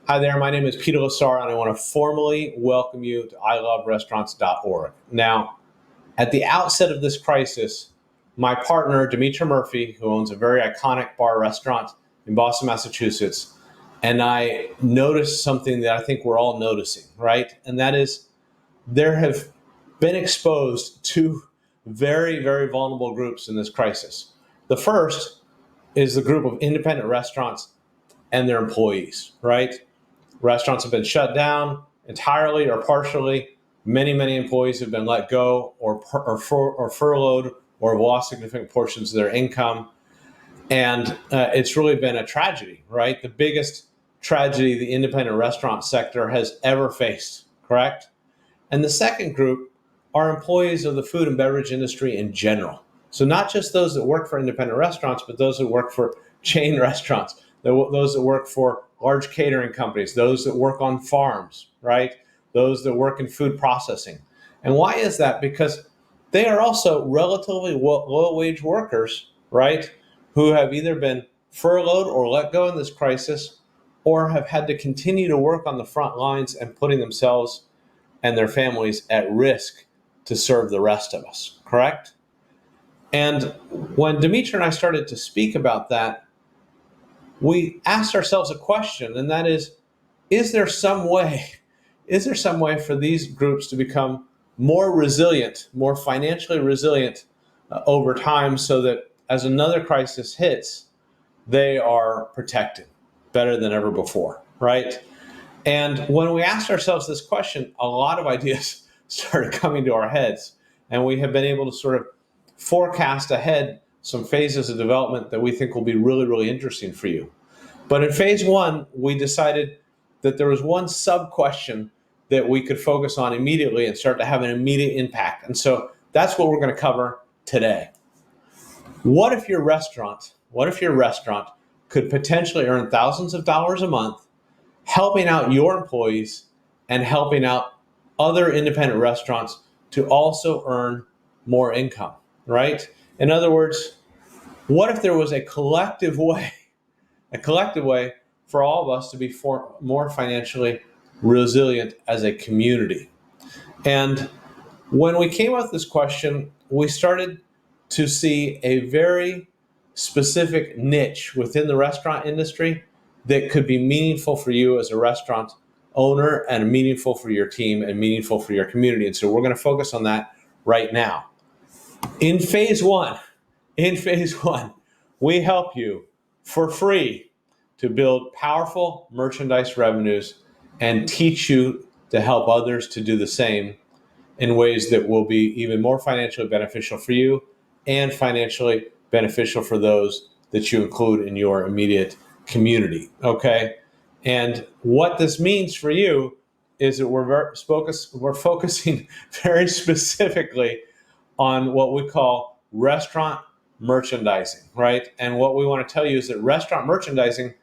Hi there, my name is Peter Lassar, and I want to formally welcome you to iloverestaurants.org. Now, at the outset of this crisis, my partner, Demetra Murphy, who owns a very iconic bar restaurant in Boston, Massachusetts, and I noticed something that I think we're all noticing, right? And that is there have been exposed two very, very vulnerable groups in this crisis. The first is the group of independent restaurants and their employees, right? Restaurants have been shut down entirely or partially. Many, many employees have been let go or furloughed or have lost significant portions of their income. And it's really been a tragedy, right? The biggest tragedy the independent restaurant sector has ever faced, correct? And the second group are employees of the food and beverage industry in general. So not just those that work for independent restaurants, but those that work for chain restaurants, those that work for large catering companies, those that work on farms, right? Those that work in food processing. And why is that? Because they are also relatively low-wage workers, right? Who have either been furloughed or let go in this crisis, or have had to continue to work on the front lines and putting themselves and their families at risk to serve the rest of us, correct? And when Demetra and I started to speak about that, we asked ourselves a question, and that is there some way, is there some way for these groups to become more resilient, more financially resilient over time so that as another crisis hits, they are protected better than ever before, right? And when we asked ourselves this question, a lot of ideas started coming to our heads, and we have been able to sort of forecast ahead some phases of development that we think will be really, really interesting for you. But in phase one, we decided that there was one sub-question that we could focus on immediately and start to have an immediate impact. And so that's what we're going to cover today. What if your restaurant could potentially earn thousands of dollars a month helping out your employees and helping out other independent restaurants to also earn more income, right? In other words, what if there was a collective way for all of us to be more financially resilient as a community? And when we came up with this question, we started to see a very specific niche within the restaurant industry that could be meaningful for you as a restaurant owner and meaningful for your team and meaningful for your community. And so we're going to focus on that right now. In phase one, we help you for free to build powerful merchandise revenues and teach you to help others to do the same in ways that will be even more financially beneficial for you and financially beneficial for those that you include in your immediate community, okay? And what this means for you is that we're focusing very specifically on what we call restaurant merchandising, right? And what we want to tell you is that restaurant merchandising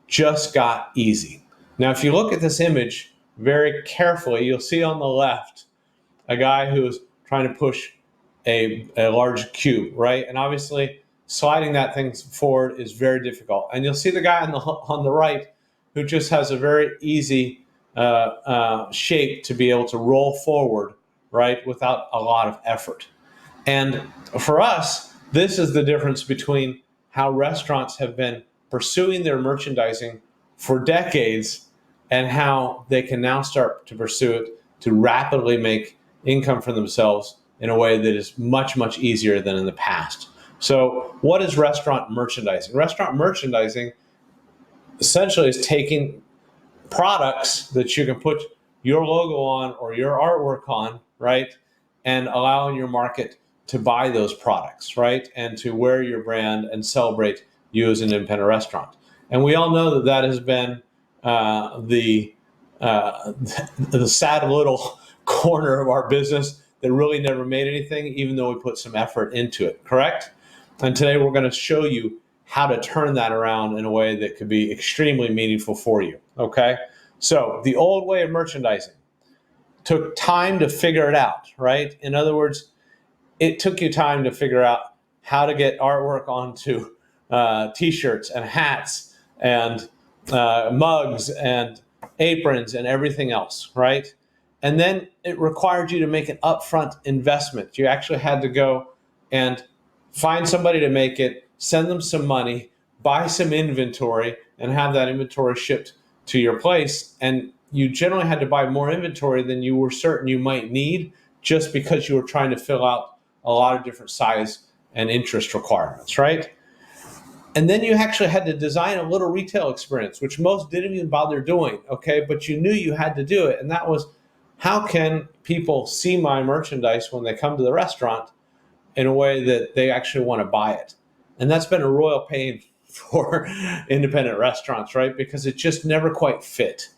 just got easy. Now, if you look at this image very carefully, you'll see on the left a guy who's trying to push a large cube, right? And obviously, sliding that thing forward is very difficult. And you'll see the guy on the right who just has a very easy shape to be able to roll forward, right, without a lot of effort. And for us, this is the difference between how restaurants have been pursuing their merchandising for decades and how they can now start to pursue it to rapidly make income for themselves in a way that is much, much easier than in the past. So what is restaurant merchandising? Restaurant merchandising essentially is taking products that you can put your logo on or your artwork on, right, and allowing your market to buy those products, right, and to wear your brand and celebrate you as an independent restaurant. And we all know that that has been the sad little corner of our business that really never made anything, even though we put some effort into it, correct? And today we're going to show you how to turn that around in a way that could be extremely meaningful for you, okay? So the old way of merchandising took time to figure it out, right? In other words, it took you time to figure out how to get artwork onto t-shirts and hats and mugs and aprons, and everything else, right? And then it required you to make an upfront investment. You actually had to go and find somebody to make it, send them some money, buy some inventory, and have that inventory shipped to your place. And you generally had to buy more inventory than you were certain you might need, just because you were trying to fill out a lot of different size and interest requirements, right? And then you actually had to design a little retail experience, which most didn't even bother doing, okay? But you knew you had to do it. And that was, how can people see my merchandise when they come to the restaurant in a way that they actually want to buy it? And that's been a royal pain for independent restaurants, right? Because it just never quite fit.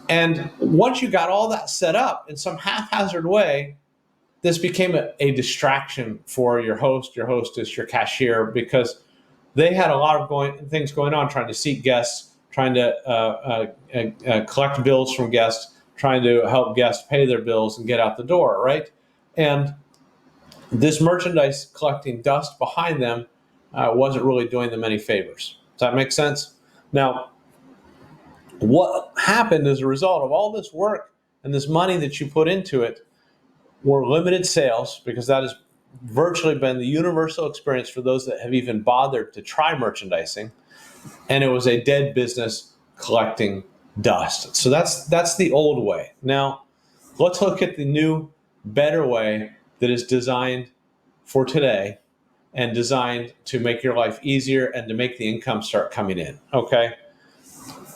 And once you got all that set up in some haphazard way, this became a distraction for your host, your hostess, your cashier, because they had a lot of things going on, trying to seat guests, trying to collect bills from guests, trying to help guests pay their bills and get out the door, right? And this merchandise collecting dust behind them wasn't really doing them any favors. Does that make sense? Now, what happened as a result of all this work and this money that you put into it were limited sales, because that has virtually been the universal experience for those that have even bothered to try merchandising. And it was a dead business collecting dust. So that's the old way. Now, let's look at the new, better way that is designed for today and designed to make your life easier and to make the income start coming in, okay?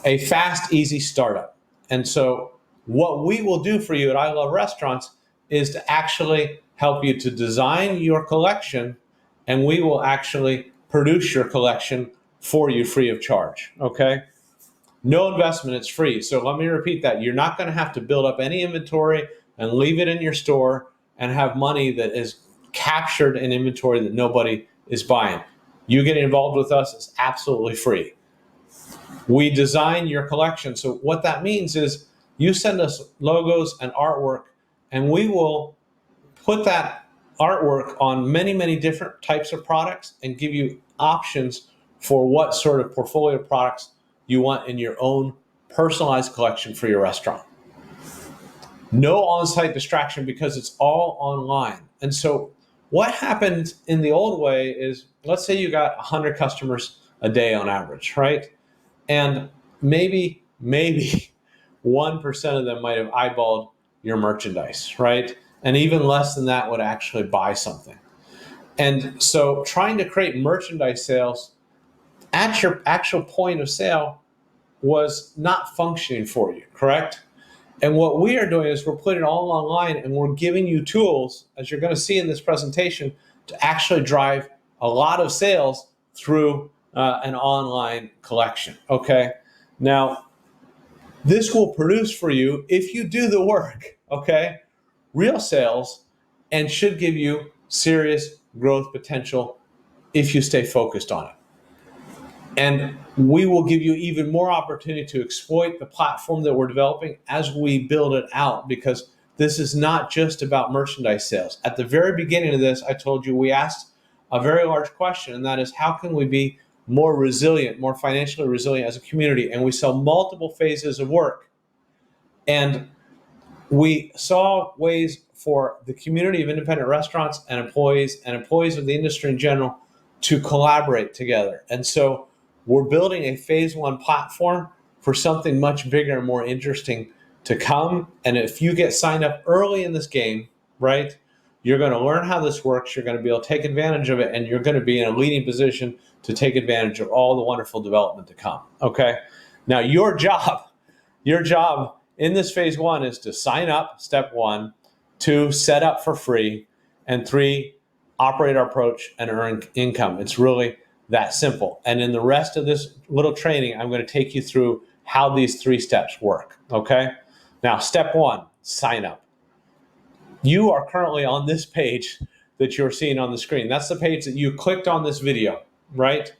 A fast, easy startup. And so what we will do for you at I Love Restaurants is to actually help you to design your collection, and we will actually produce your collection for you free of charge, okay? No investment, it's free. So let me repeat that. You're not going to have to build up any inventory and leave it in your store and have money that is captured in inventory that nobody is buying. You get involved with us, it's absolutely free. We design your collection. So what that means is you send us logos and artwork, and we will put that artwork on many, many different types of products and give you options for what sort of portfolio products you want in your own personalized collection for your restaurant. No on-site distraction, because it's all online. And so what happened in the old way is, let's say you got 100 customers a day on average, right? And maybe 1% of them might have eyeballed your merchandise, right? And even less than that would actually buy something. And so trying to create merchandise sales at your actual point of sale was not functioning for you, correct? And what we are doing is we're putting it all online, and we're giving you tools, as you're going to see in this presentation, to actually drive a lot of sales through an online collection, okay? Now, this will produce for you, if you do the work, okay, real sales, and should give you serious growth potential if you stay focused on it. And we will give you even more opportunity to exploit the platform that we're developing as we build it out, because this is not just about merchandise sales. At the very beginning of this, I told you we asked a very large question, and that is, how can we be more resilient, more financially resilient as a community? And we saw multiple phases of work. And we saw ways for the community of independent restaurants and employees of the industry in general to collaborate together. And so we're building a phase one platform for something much bigger and more interesting to come. And if you get signed up early in this game, right, you're going to learn how this works. You're going to be able to take advantage of it, and you're going to be in a leading position to take advantage of all the wonderful development to come. Okay. Now, your job in this phase one is to sign up, step 1, 2, set up for free, and 3, operate our approach and earn income. It's really that simple. And in the rest of this little training, I'm going to take you through how these 3 steps work, okay? Now, step 1, sign up. You are currently on this page that you're seeing on the screen. That's the page that you clicked on this video, right?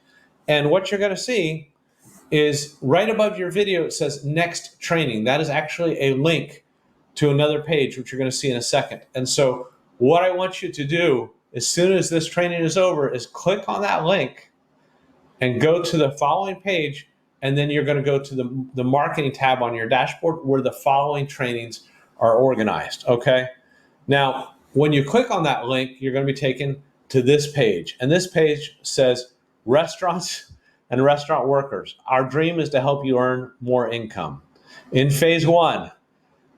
And what you're going to see is right above your video, it says next training. That is actually a link to another page, which you're going to see in a second. And so what I want you to do as soon as this training is over is click on that link and go to the following page, and then you're going to go to the marketing tab on your dashboard where the following trainings are organized, okay? Now, when you click on that link, you're going to be taken to this page, and this page says restaurants and restaurant workers. Our dream is to help you earn more income. In phase 1,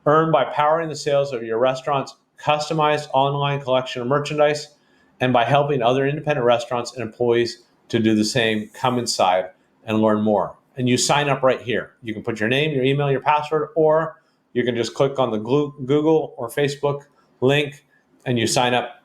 earn by powering the sales of your restaurant's customized online collection of merchandise and by helping other independent restaurants and employees to do the same. Come inside and learn more. And you sign up right here. You can put your name, your email, your password, or you can just click on the Google or Facebook link and you sign up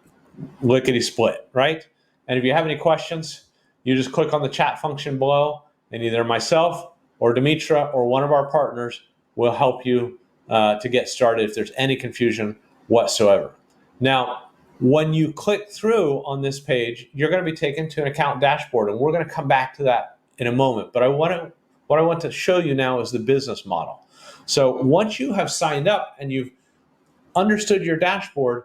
lickety split, right? And if you have any questions, you just click on the chat function below and either myself or Dimitra or one of our partners will help you to get started if there's any confusion whatsoever. Now, when you click through on this page, you're going to be taken to an account dashboard, and we're going to come back to that in a moment. But what I want to show you now is the business model. So once you have signed up and you've understood your dashboard,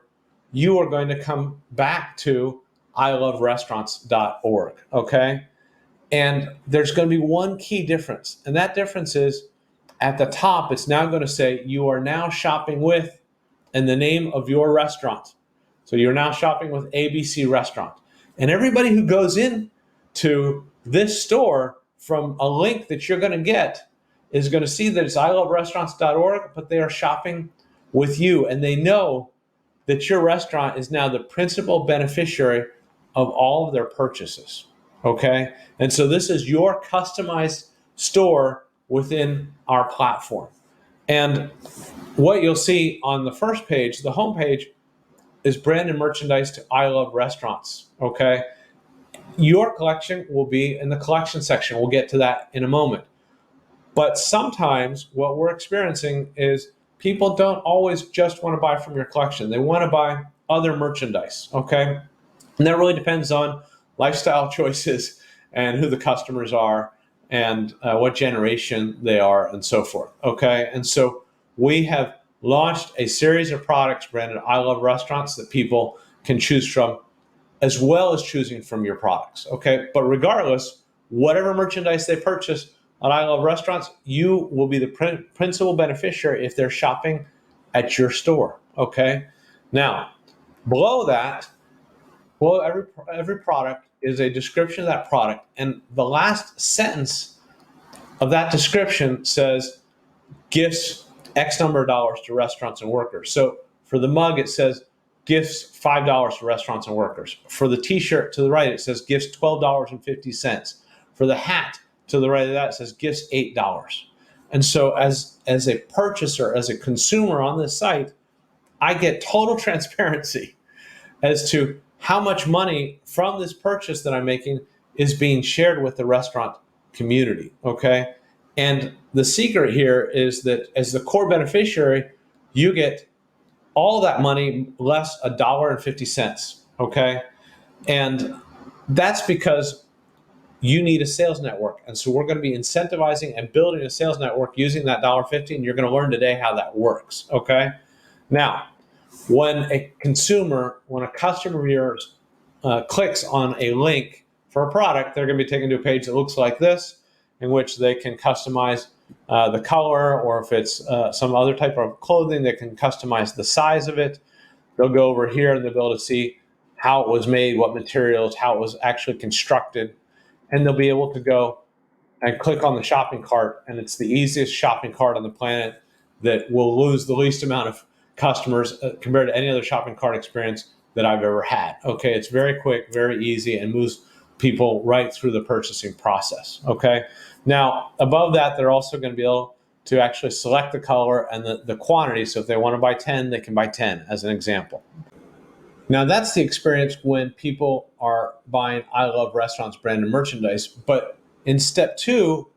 you are going to come back to iloverestaurants.org, okay? And there's going to be one key difference, and that difference is at the top, it's now going to say you are now shopping with, and the name of your restaurant. So you're now shopping with ABC Restaurant. And everybody who goes in to this store from a link that you're going to get is going to see that it's iloverestaurants.org, but they are shopping with you. And they know that your restaurant is now the principal beneficiary of all of their purchases. Okay? And so this is your customized store within our platform. And what you'll see on the first page, the home page, is branded merchandise to I Love Restaurants, okay? Your collection will be in the collection section. We'll get to that in a moment. But sometimes what we're experiencing is people don't always just want to buy from your collection. They want to buy other merchandise, okay? And that really depends on lifestyle choices and who the customers are and what generation they are and so forth, okay? And so we have launched a series of products branded I Love Restaurants that people can choose from, as well as choosing from your products, okay? But regardless, whatever merchandise they purchase on I Love Restaurants, you will be the principal beneficiary if they're shopping at your store, okay? Now, below that, below every product is a description of that product, and the last sentence of that description says gifts X number of dollars to restaurants and workers. So for the mug, it says gifts $5 to restaurants and workers. For the t-shirt to the right, it says gifts $12.50. For the hat to the right of that, it says gifts $8. And so as a purchaser, as a consumer on this site, I get total transparency as to how much money from this purchase that I'm making is being shared with the restaurant community, okay? And the secret here is that as the core beneficiary, you get all that money less $1.50, okay? And that's because you need a sales network. And so we're going to be incentivizing and building a sales network using that $1.50, and you're going to learn today how that works, okay? Now, when a customer of yours clicks on a link for a product, they're going to be taken to a page that looks like this, in which they can customize the color, or if it's some other type of clothing, they can customize the size of it. They'll go over here and they'll be able to see how it was made, what materials, how it was actually constructed, and they'll be able to go and click on the shopping cart, and it's the easiest shopping cart on the planet that will lose the least amount of customers compared to any other shopping cart experience that I've ever had. Okay, it's very quick, very easy, and moves people right through the purchasing process. Okay, now above that, they're also going to be able to actually select the color and the quantity. So if they want to buy 10, they can buy 10 as an example. Now that's the experience when people are buying I Love Restaurants branded merchandise. But in step 2,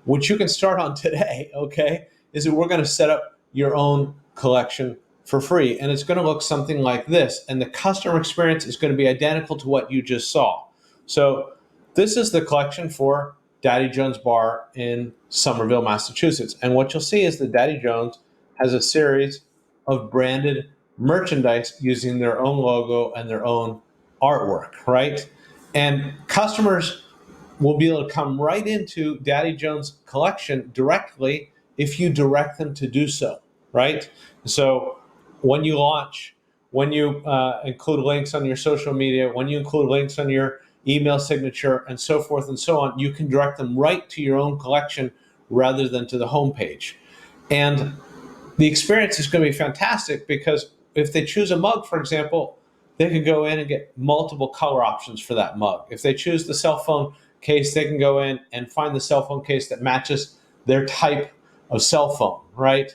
which you can start on today, okay, is that we're going to set up your own collection for free. And it's going to look something like this. And the customer experience is going to be identical to what you just saw. So this is the collection for Daddy Jones Bar in Somerville, Massachusetts. And what you'll see is that Daddy Jones has a series of branded merchandise using their own logo and their own artwork, right? And customers will be able to come right into Daddy Jones' collection directly if you direct them to do so, right? So when you launch, when you include links on your social media, when you include links on your email signature, and so forth and so on, you can direct them right to your own collection rather than to the homepage. And the experience is going to be fantastic because if they choose a mug, for example, they can go in and get multiple color options for that mug. If they choose the cell phone case, they can go in and find the cell phone case that matches their type of cell phone, right?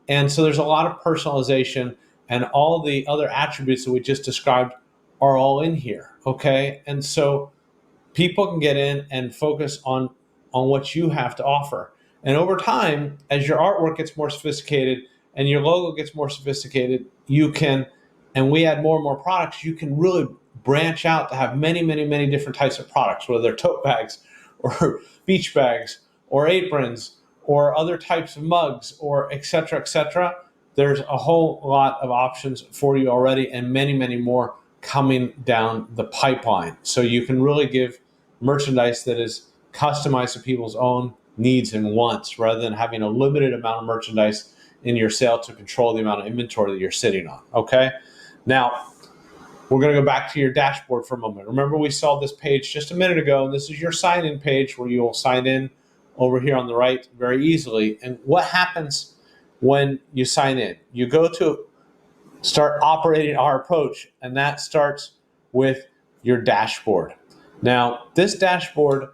And so there's a lot of personalization, and all the other attributes that we just described are all in here, okay? And so people can get in and focus on what you have to offer. And over time, as your artwork gets more sophisticated and your logo gets more sophisticated, you can, and we add more and more products, you can really branch out to have many, many, many different types of products, whether they're tote bags or beach bags or aprons or other types of mugs or et cetera, et cetera. There's a whole lot of options for you already, and many, many more coming down the pipeline. So you can really give merchandise that is customized to people's own needs and wants, rather than having a limited amount of merchandise in your sale to control the amount of inventory that you're sitting on. Okay. Now, we're going to go back to your dashboard for a moment. Remember, we saw this page just a minute ago, and this is your sign-in page where you'll sign in over here on the right very easily. And what happens when you sign in? You go to start operating our approach, and that starts with your dashboard. Now, this dashboard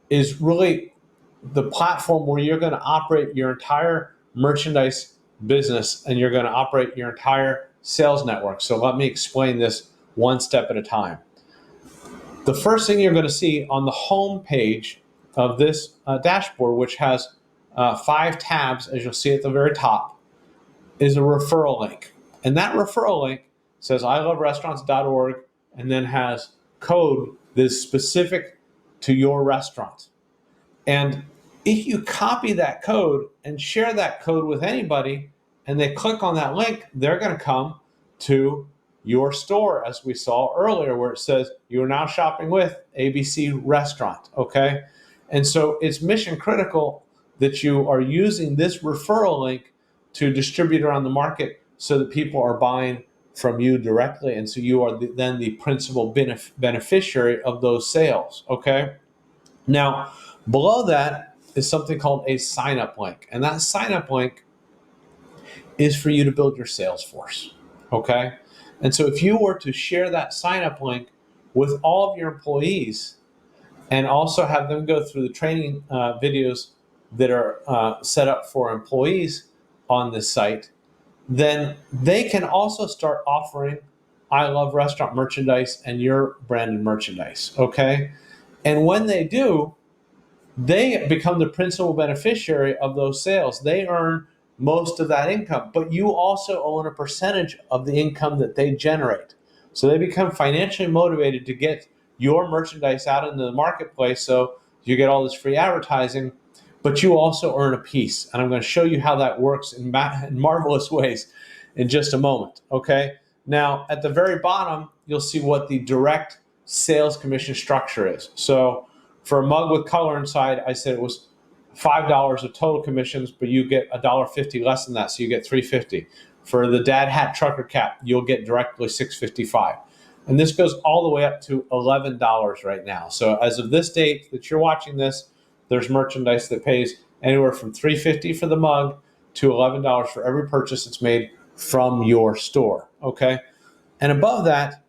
is really the platform where you're going to operate your entire merchandise business and you're going to operate your entire sales network. So let me explain this one step at a time. The first thing you're going to see on the home page of this dashboard, which has 5 tabs, as you'll see at the very top, is a referral link. And that referral link says iloverestaurants.org and then has code that is specific to your restaurant. And if you copy that code and share that code with anybody and they click on that link, they're going to come to your store, as we saw earlier, where it says you are now shopping with ABC Restaurant, okay? And so it's mission critical that you are using this referral link to distribute around the market so that people are buying from you directly, and so you are then the principal beneficiary of those sales, okay? Now, below that is something called a sign-up link, and that sign-up link is for you to build your sales force, okay? And so if you were to share that sign-up link with all of your employees and also have them go through the training videos that are set up for employees on this site, then they can also start offering I Love Restaurant merchandise and your branded merchandise, okay? And when they do, they become the principal beneficiary of those sales. They earn most of that income, but you also own a percentage of the income that they generate. So they become financially motivated to get your merchandise out into the marketplace, so you get all this free advertising, but you also earn a piece. And I'm going to show you how that works in marvelous ways in just a moment, okay? Now, at the very bottom, you'll see what the direct sales commission structure is. So for a mug with color inside, I said it was $5 of total commissions, but you get $1.50 less than that, so you get $3.50. For the dad hat trucker cap, you'll get directly $6.55. And this goes all the way up to $11 right now. So as of this date that you're watching this, there's merchandise that pays anywhere from $3.50 for the mug to $11 for every purchase that's made from your store, okay? And above that,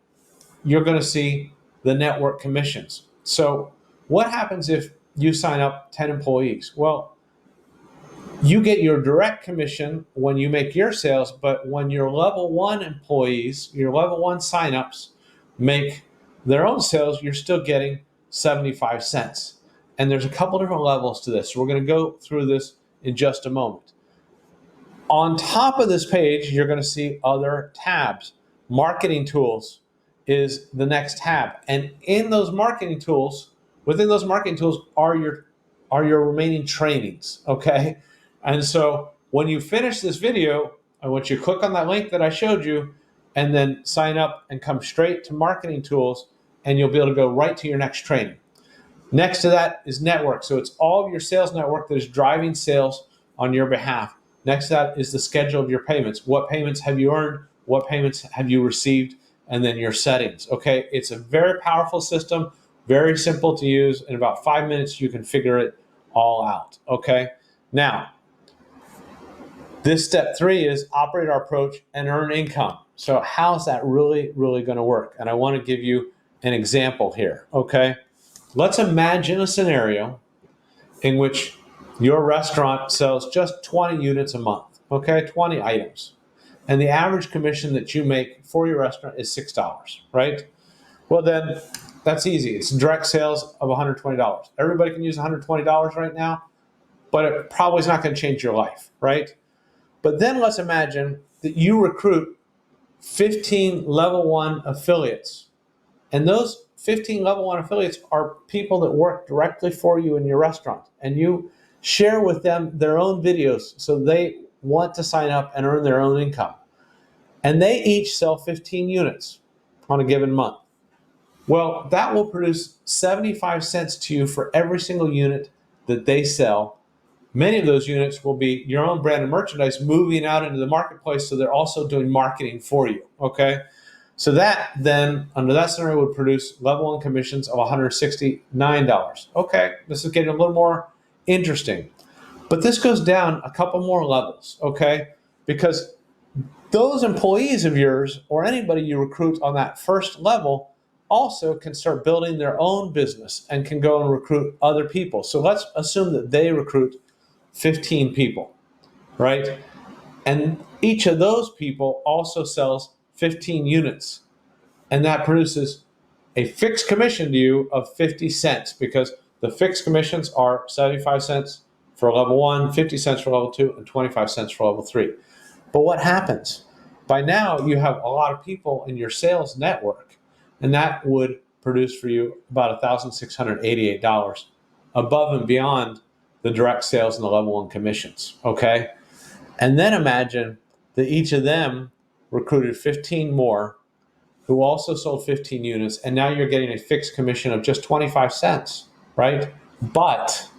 you're going to see the network commissions. So what happens if you sign up 10 employees? Well, you get your direct commission when you make your sales, but when your level 1 employees, your level 1 signups make their own sales, you're still getting 75 cents. And there's a couple different levels to this. So we're going to go through this in just a moment. On top of this page, you're going to see other tabs. Marketing tools is the next tab. And in those marketing tools, within those marketing tools are your remaining trainings, okay? And so when you finish this video, I want you to click on that link that I showed you and then sign up and come straight to marketing tools, and you'll be able to go right to your next training. Next to that is network. So it's all of your sales network that is driving sales on your behalf. Next to that is the schedule of your payments. What payments have you earned? What payments have you received? And then your settings. Okay, it's a very powerful system, very simple to use. In about 5 minutes, you can figure it all out. Okay, now this step 3 is operate our approach and earn income. So how's that really going to work? And I want to give you an example here. Okay, let's imagine a scenario in which your restaurant sells just 20 units a month. Okay, 20 items. And the average commission that you make for your restaurant is $6, right? Well, then that's easy. It's direct sales of $120. Everybody can use $120 right now, but it probably is not going to change your life, right? But then let's imagine that you recruit 15 level 1 affiliates. And those 15 level 1 affiliates are people that work directly for you in your restaurant. And you share with them their own videos so they want to sign up and earn their own income. And they each sell 15 units on a given month. Well, that will produce 75 cents to you for every single unit that they sell. Many of those units will be your own brand of merchandise moving out into the marketplace, so they're also doing marketing for you, okay? So that then, under that scenario, would produce level 1 commissions of $169. Okay, this is getting a little more interesting. But this goes down a couple more levels, okay? Because those employees of yours or anybody you recruit on that first level also can start building their own business and can go and recruit other people. So let's assume that they recruit 15 people, right? And each of those people also sells 15 units. And that produces a fixed commission to you of 50 cents because the fixed commissions are 75 cents for level 1, 50 cents for level 2, and 25 cents for level 3. But what happens? By now, you have a lot of people in your sales network, and that would produce for you about $1,688 above and beyond the direct sales and the level 1 commissions, okay? And then imagine that each of them recruited 15 more who also sold 15 units, and now you're getting a fixed commission of just 25 cents, right? But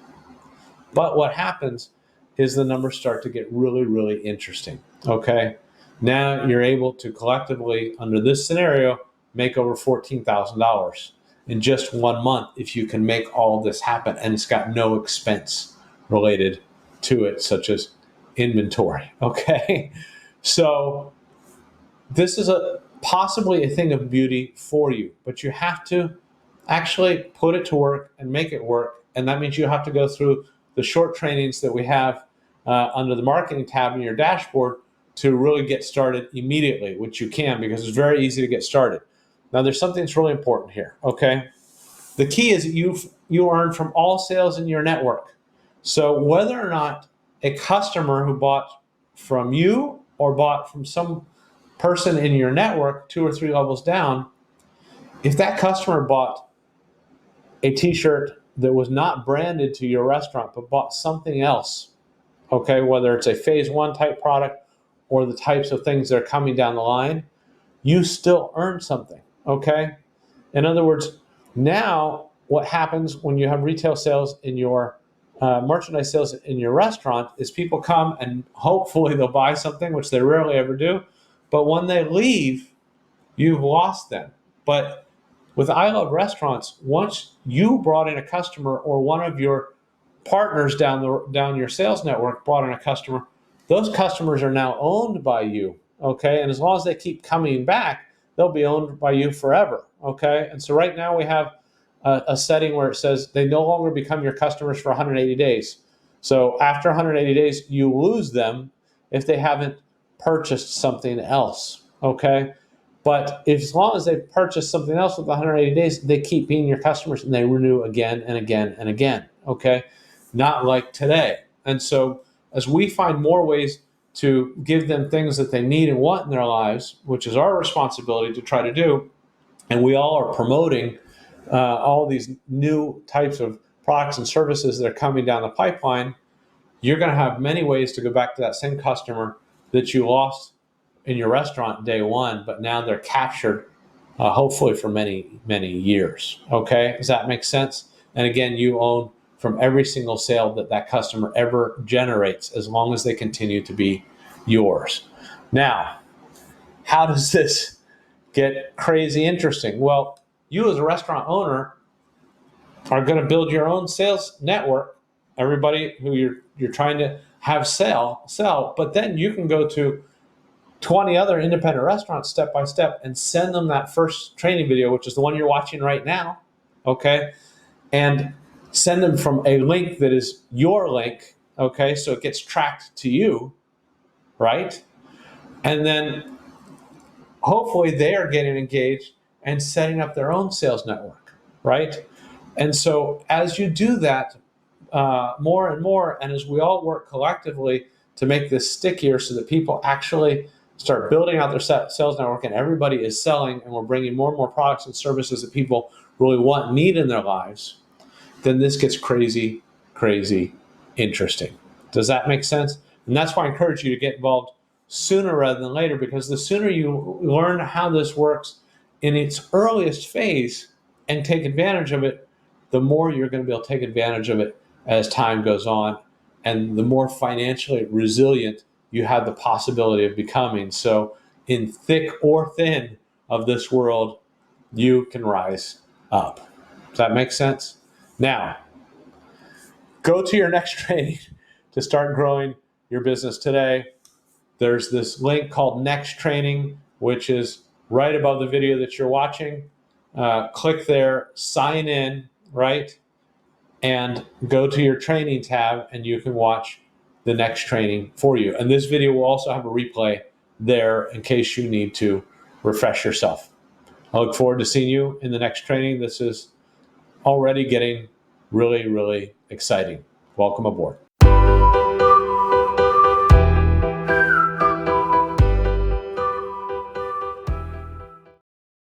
what happens is the numbers start to get really interesting, okay? Now you're able to collectively, under this scenario, make over $14,000 in just 1 month if you can make all this happen, and it's got no expense related to it, such as inventory, okay? So this is possibly a thing of beauty for you, but you have to actually put it to work and make it work, and that means you have to go through the short trainings that we have under the marketing tab in your dashboard to really get started immediately, which you can because it's very easy to get started. Now, there's something that's really important here, okay? The key is that you earn from all sales in your network. So whether or not a customer who bought from you or bought from some person in your network 2 or 3 levels down, if that customer bought a t-shirt that was not branded to your restaurant but bought something else, okay, whether it's a phase 1 type product or the types of things that are coming down the line, you still earn something, okay? In other words, now what happens when you have retail sales in your merchandise sales in your restaurant is people come and hopefully they'll buy something, which they rarely ever do, but when they leave, you've lost them. But with I Love Restaurants, once you brought in a customer or one of your partners down your sales network brought in a customer, those customers are now owned by you, okay? And as long as they keep coming back, they'll be owned by you forever, okay? And so right now we have a setting where it says they no longer become your customers for 180 days. So after 180 days, you lose them if they haven't purchased something else, okay? But as long as they purchase something else with 180 days, they keep being your customers and they renew again and again and again, okay? Not like today. And so as we find more ways to give them things that they need and want in their lives, which is our responsibility to try to do, and we all are promoting all these new types of products and services that are coming down the pipeline, you're going to have many ways to go back to that same customer that you lost in your restaurant day 1, but now they're captured, hopefully for many years. Okay, does that make sense? And again, you own from every single sale that that customer ever generates, as long as they continue to be yours. Now, how does this get crazy interesting? Well, you as a restaurant owner are going to build your own sales network. Everybody who you're trying to have sell, but then you can go to 20 other independent restaurants step by step and send them that first training video, which is the one you're watching right now, okay? And send them from a link that is your link, okay? So it gets tracked to you, right? And then hopefully they are getting engaged and setting up their own sales network, right? And so as you do that more and more, and as we all work collectively to make this stickier so that people actually start building out their sales network and everybody is selling, and we're bringing more and more products and services that people really want and need in their lives, then this gets crazy, crazy interesting. Does that make sense? And that's why I encourage you to get involved sooner rather than later, because the sooner you learn how this works in its earliest phase and take advantage of it, the more you're going to be able to take advantage of it as time goes on, and the more financially resilient you have the possibility of becoming. So in thick or thin of this world, you can rise up. Does that make sense? Now, go to your next training to start growing your business today. There's this link called Next Training, which is right above the video that you're watching. Click there, sign in, right? And go to your training tab, and you can watch the next training for you. And this video will also have a replay there in case you need to refresh yourself. I look forward to seeing you in the next training. This is already getting really, really exciting. Welcome aboard.